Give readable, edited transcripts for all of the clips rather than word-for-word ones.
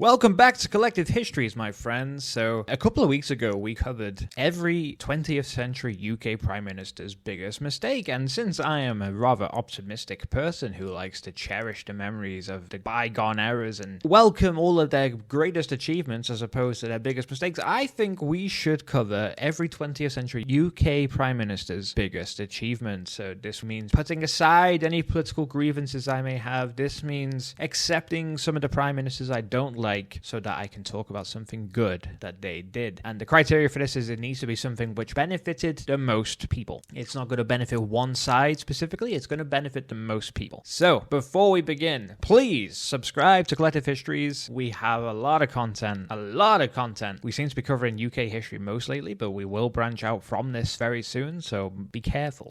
Welcome back to Collective Histories, my friends. So, a couple of weeks ago, we covered every 20th century UK Prime Minister's biggest mistake, and since I am a rather optimistic person who likes to cherish the memories of the bygone eras and welcome all of their greatest achievements as opposed to their biggest mistakes, I think we should cover every 20th century UK Prime Minister's biggest achievements. So, this means putting aside any political grievances I may have. This means accepting some of the Prime Ministers I don't like so that I can talk about something good that they did. And the criteria for this is it needs to be something which benefited the most people. It's not going to benefit one side specifically, it's going to benefit the most people. So, before we begin, please subscribe to Collective Histories. We have a lot of content. We seem to be covering UK history most lately, but we will branch out from this very soon, so be careful.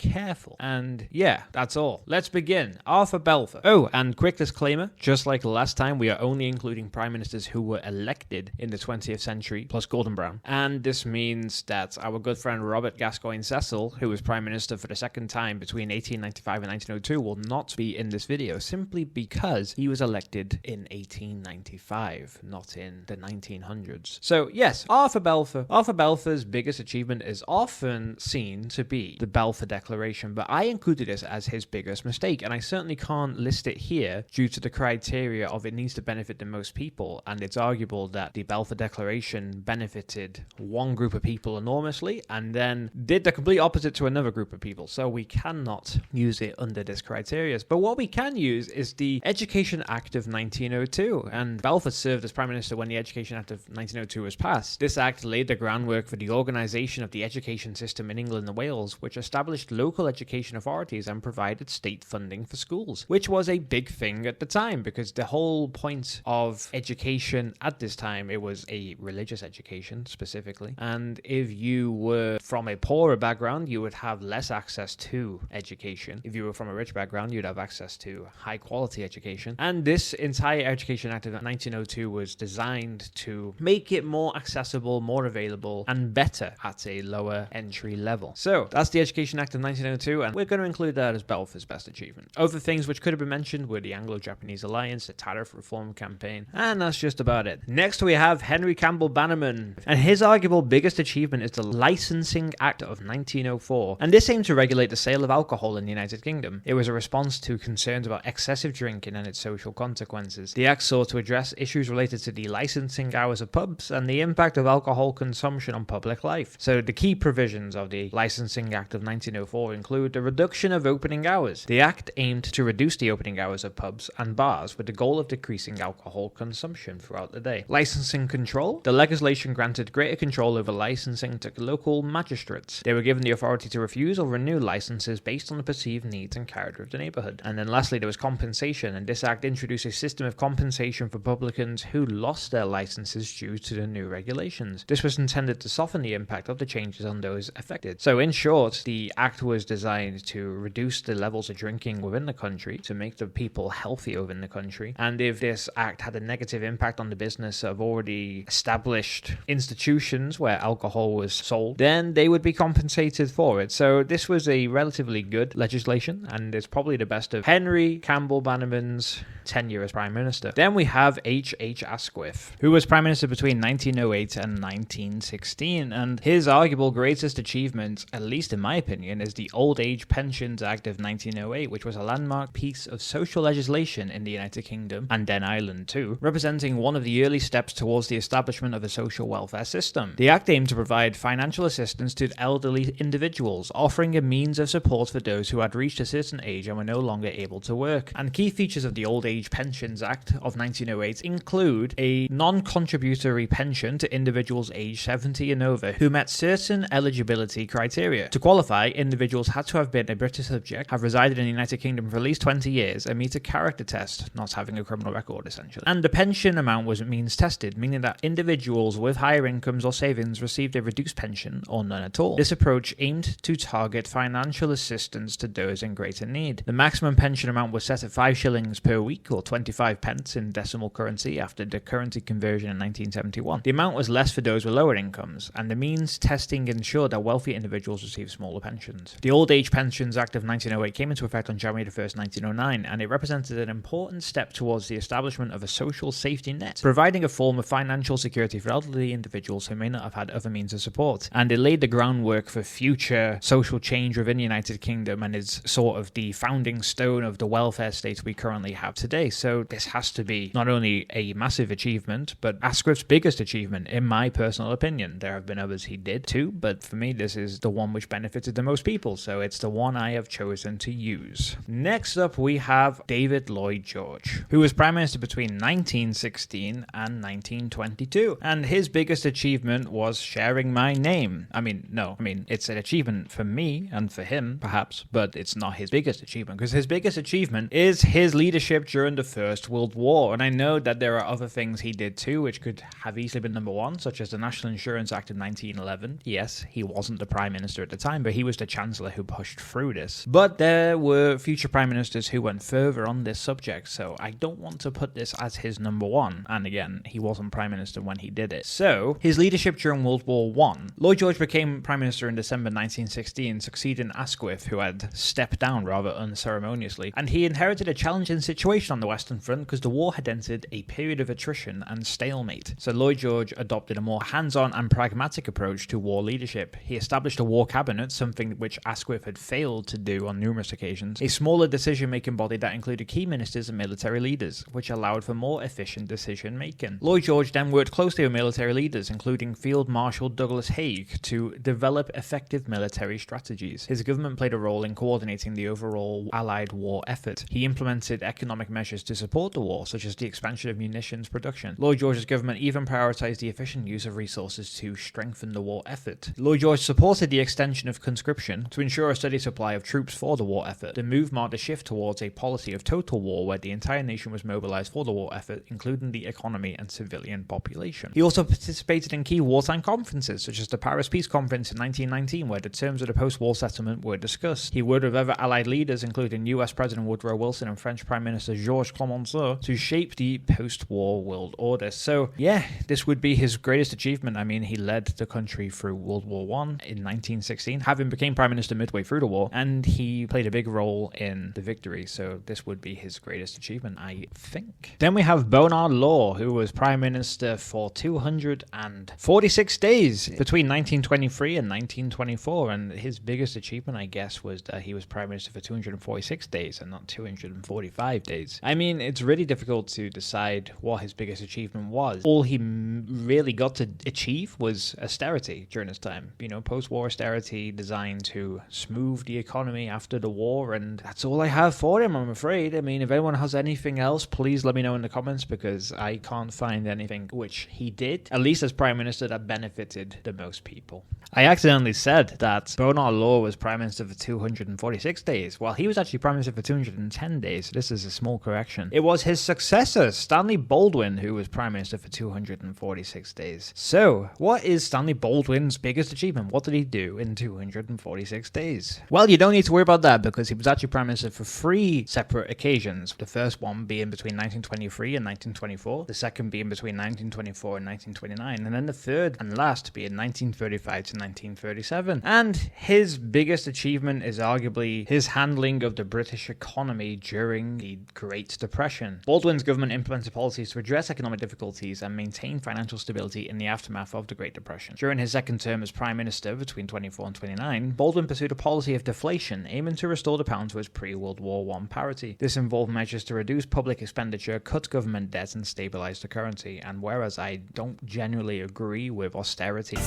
And yeah, that's all. Let's begin. Arthur Balfour. Oh, and quick disclaimer, just like last time, we are only including Prime Ministers who were elected in the 20th century, plus Gordon Brown. And this means that our good friend Robert Gascoigne Cecil, who was Prime Minister for the second time between 1895 and 1902, will not be in this video, simply because he was elected in 1895, not in the 1900s. So yes, Arthur Balfour. Arthur Balfour's biggest achievement is often seen to be the Balfour Declaration, but I included this as his biggest mistake, and I certainly can't list it here due to the criteria of it needs to benefit the most people. And it's arguable that the Balfour Declaration benefited one group of people enormously and then did the complete opposite to another group of people. So we cannot use it under this criteria. But what we can use is the Education Act of 1902. And Balfour served as Prime Minister when the Education Act of 1902 was passed. This act laid the groundwork for the organisation of the education system in England and Wales, which established local education authorities and provided state funding for schools, which was a big thing at the time because the whole point of education at this time, it was a religious education specifically, and if you were from a poorer background, you would have less access to education. If you were from a rich background, you'd have access to high quality education. And this entire Education Act of 1902 was designed to make it more accessible, more available, and better at a lower entry level. So that's the Education Act of 1902, and we're going to include that as Balfour's best achievement. Other things which could have been mentioned were the Anglo-Japanese Alliance, the tariff reform campaign, and that's just about it. Next we have Henry Campbell Bannerman, and his arguable biggest achievement is the Licensing Act of 1904, and this aimed to regulate the sale of alcohol in the United Kingdom. It was a response to concerns about excessive drinking and its social consequences. The act sought to address issues related to the licensing hours of pubs and the impact of alcohol consumption on public life. So the key provisions of the Licensing Act of 1904 include the reduction of opening hours. The act aimed to reduce the opening hours of pubs and bars with the goal of decreasing alcohol consumption throughout the day. Licensing control. The legislation granted greater control over licensing to local magistrates. They were given the authority to refuse or renew licenses based on the perceived needs and character of the neighbourhood. And then lastly, there was compensation, and this act introduced a system of compensation for publicans who lost their licenses due to the new regulations. This was intended to soften the impact of the changes on those affected. So in short, the act was designed to reduce the levels of drinking within the country, to make the people healthier within the country, and if this act had a negative impact on the business of already established institutions where alcohol was sold, then they would be compensated for it. So this was a relatively good legislation, and it's probably the best of Henry Campbell Bannerman's tenure as Prime Minister. Then we have H.H. Asquith, who was Prime Minister between 1908 and 1916, and his arguable greatest achievement, at least in my opinion, is the Old Age Pensions Act of 1908, which was a landmark piece of social legislation in the United Kingdom, and then Ireland too, representing one of the early steps towards the establishment of a social welfare system. The act aimed to provide financial assistance to elderly individuals, offering a means of support for those who had reached a certain age and were no longer able to work. And key features of the Old Age Pensions Act of 1908 include a non-contributory pension to individuals aged 70 and over who met certain eligibility criteria. To qualify, individuals had to have been a British subject, have resided in the United Kingdom for at least 20 years, and meet a character test, not having a criminal record essentially. And the pension amount was means tested, meaning that individuals with higher incomes or savings received a reduced pension or none at all. This approach aimed to target financial assistance to those in greater need. The maximum pension amount was set at 5 shillings per week, or 25 pence in decimal currency after the currency conversion in 1971. The amount was less for those with lower incomes, and the means testing ensured that wealthy individuals received smaller pensions. The Old Age Pensions Act of 1908 came into effect on January 1st, 1909, and it represented an important step towards the establishment of a social safety safety net, providing a form of financial security for elderly individuals who may not have had other means of support. And it laid the groundwork for future social change within the United Kingdom and is sort of the founding stone of the welfare state we currently have today. So this has to be not only a massive achievement, but Asquith's biggest achievement, in my personal opinion. There have been others he did too, but for me, this is the one which benefited the most people, so it's the one I have chosen to use. Next up, we have David Lloyd George, who was Prime Minister between 1916 and 1922, and his biggest achievement was sharing my name. It's an achievement for me and for him, perhaps, but it's not his biggest achievement, because his biggest achievement is his leadership during the First World War, and I know that there are other things he did too, which could have easily been number one, such as the National Insurance Act of 1911. Yes, he wasn't the Prime Minister at the time, but he was the Chancellor who pushed through this. But there were future Prime Ministers who went further on this subject, so I don't want to put this as his number one. And again, he wasn't Prime Minister when he did it. So, his leadership during World War I. Lloyd George became Prime Minister in December 1916, succeeding Asquith, who had stepped down rather unceremoniously, and he inherited a challenging situation on the Western Front because the war had entered a period of attrition and stalemate. So Lloyd George adopted a more hands-on and pragmatic approach to war leadership. He established a war cabinet, something which Asquith had failed to do on numerous occasions, a smaller decision-making body that included key ministers and military leaders, which allowed for more efficient decision-making. Lloyd George then worked closely with military leaders, including Field Marshal Douglas Haig, to develop effective military strategies. His government played a role in coordinating the overall Allied war effort. He implemented economic measures to support the war, such as the expansion of munitions production. Lloyd George's government even prioritized the efficient use of resources to strengthen the war effort. Lloyd George supported the extension of conscription to ensure a steady supply of troops for the war effort. The move marked a shift towards a policy of total war where the entire nation was mobilized for the war effort, including the economy and civilian population. He also participated in key wartime conferences, such as the Paris Peace Conference in 1919, where the terms of the post-war settlement were discussed. He worked with other Allied leaders, including US President Woodrow Wilson and French Prime Minister Georges Clemenceau, to shape the post-war world order. So, yeah, this would be his greatest achievement. I mean, he led the country through World War I in 1916, having became Prime Minister midway through the war, and he played a big role in the victory, so this would be his greatest achievement, I think. Then we have Bernard Law, who was Prime Minister for 246 days between 1923 and 1924, and his biggest achievement, I guess, was that he was Prime Minister for 246 days and not 245 days. I mean, it's really difficult to decide what his biggest achievement was. All he really got to achieve was austerity during his time. You know, post-war austerity designed to smooth the economy after the war, and that's all I have for him, I'm afraid. I mean, if anyone has anything else, please let me know in the comments, because I can't find anything which he did, at least as Prime Minister, that benefited the most people. I accidentally said that Bernard Law was Prime Minister for 246 days, while he was actually Prime Minister for 210 days. This is a small correction. It was his successor, Stanley Baldwin, who was Prime Minister for 246 days. So, what is Stanley Baldwin's biggest achievement? What did he do in 246 days? Well, you don't need to worry about that, because he was actually Prime Minister for 3 separate occasions. The first one being between 1923 and 1924, the second being between 1924 and 1929, and then the third and last being 1935 to 1937. And his biggest achievement is arguably his handling of the British economy during the Great Depression. Baldwin's government implemented policies to address economic difficulties and maintain financial stability in the aftermath of the Great Depression. During his second term as Prime Minister between 24 and 29, Baldwin pursued a policy of deflation, aiming to restore the pound to its pre-World War I parity. This involved measures to reduce public expenditure, cut government debt, and stabilize the currency. And whereas I don't genuinely agree with austerity,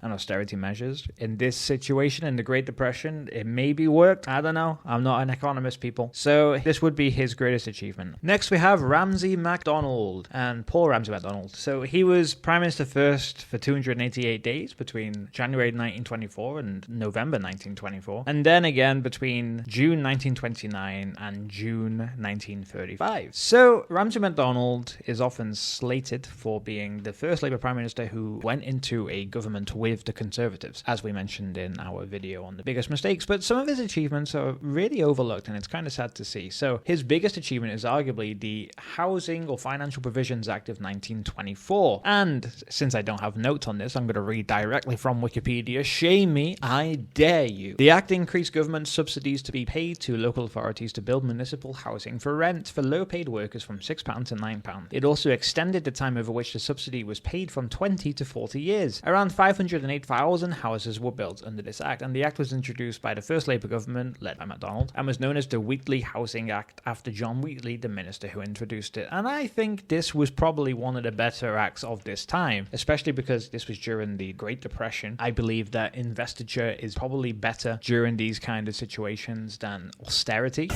and austerity measures in this situation, in the Great Depression, it maybe worked. I don't know. I'm not an economist, people. So this would be his greatest achievement. Next, we have Ramsay MacDonald, and Paul Ramsay MacDonald. So he was Prime Minister first for 288 days between January 1924 and November 1924, and then again between June 1929 and June 1935. So Ramsay MacDonald is often slated for being the first Labour Prime Minister who went into a government with the Conservatives, as we mentioned in our video on the biggest mistakes. But some of his achievements are really overlooked, and it's kind of sad to see. So his biggest achievement is arguably the Housing or Financial Provisions Act of 1924. And since I don't have notes on this, I'm going to read directly from Wikipedia. Shame me, I dare you. The act increased government subsidies to be paid to local authorities to build municipal housing for rent for low-paid workers from £6 to £9. It also extended the time over which the subsidy was paid from 20 to 40 years. Around 508,000 houses were built under this act, and the act was introduced by the first Labour government, led by MacDonald, and was known as the Wheatley Housing Act after John Wheatley, the minister who introduced it. And I think this was probably one of the better acts of this time, especially because this was during the Great Depression. I believe that investiture is probably better during these kind of situations than austerity.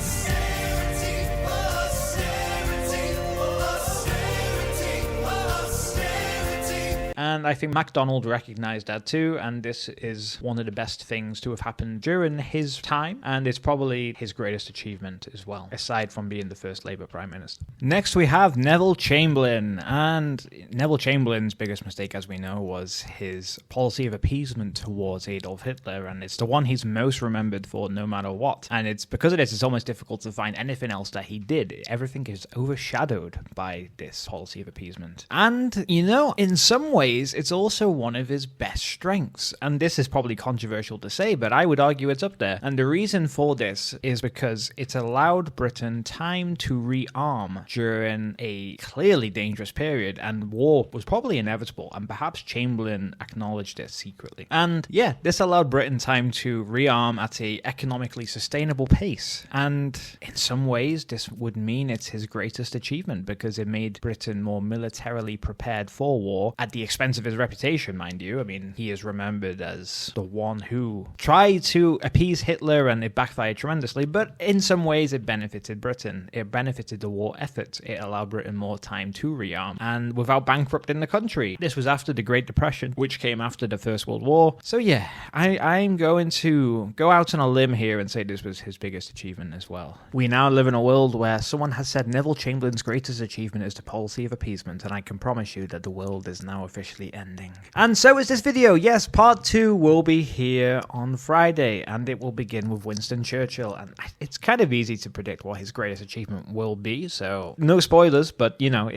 And I think MacDonald recognised that too, and this is one of the best things to have happened during his time, and it's probably his greatest achievement as well, aside from being the first Labour Prime Minister. Next we have Neville Chamberlain, and Neville Chamberlain's biggest mistake, as we know, was his policy of appeasement towards Adolf Hitler, and it's the one he's most remembered for no matter what. And it's because of this, it's almost difficult to find anything else that he did. Everything is overshadowed by this policy of appeasement. And, you know, in some ways, it's also one of his best strengths. And this is probably controversial to say, but I would argue it's up there. And the reason for this is because it allowed Britain time to rearm during a clearly dangerous period, and war was probably inevitable, and perhaps Chamberlain acknowledged this secretly. And yeah, this allowed Britain time to rearm at a economically sustainable pace. And in some ways, this would mean it's his greatest achievement, because it made Britain more militarily prepared for war at the expense of his reputation, mind you. I mean, he is remembered as the one who tried to appease Hitler, and it backfired tremendously, but in some ways it benefited Britain. It benefited the war effort. It allowed Britain more time to rearm, and without bankrupting the country. This was after the Great Depression, which came after the First World War. So yeah, I'm going to go out on a limb here and say this was his biggest achievement as well. We now live in a world where someone has said Neville Chamberlain's greatest achievement is the policy of appeasement, and I can promise you that the world is now officially ending. And so is this video. Yes, part 2 will be here on Friday, and it will begin with Winston Churchill, and it's kind of easy to predict what his greatest achievement will be, so no spoilers, but you know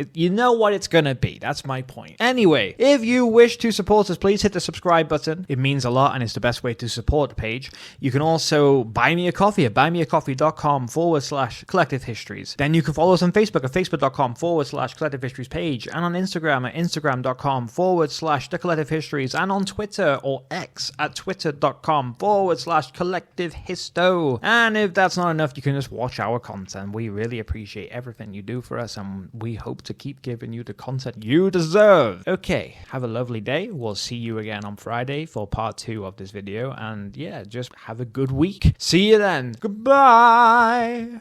what it's gonna be. That's my point. Anyway, if you wish to support us, please hit the subscribe button. It means a lot, and it's the best way to support the page. You can also buy me a coffee at buymeacoffee.com/Collective Histories. Then you can follow us on Facebook at facebook.com/Collective Histories page, and on Instagram at instagram.com/The Collective Histories, and on Twitter or X at twitter.com/Collective Histo. And if that's not enough, you can just watch our content. We really appreciate everything you do for us, and we hope to keep giving you the content you deserve. Okay, have a lovely day. We'll see you again on Friday for part 2 of this video, and yeah, just have a good week. See you then. Goodbye.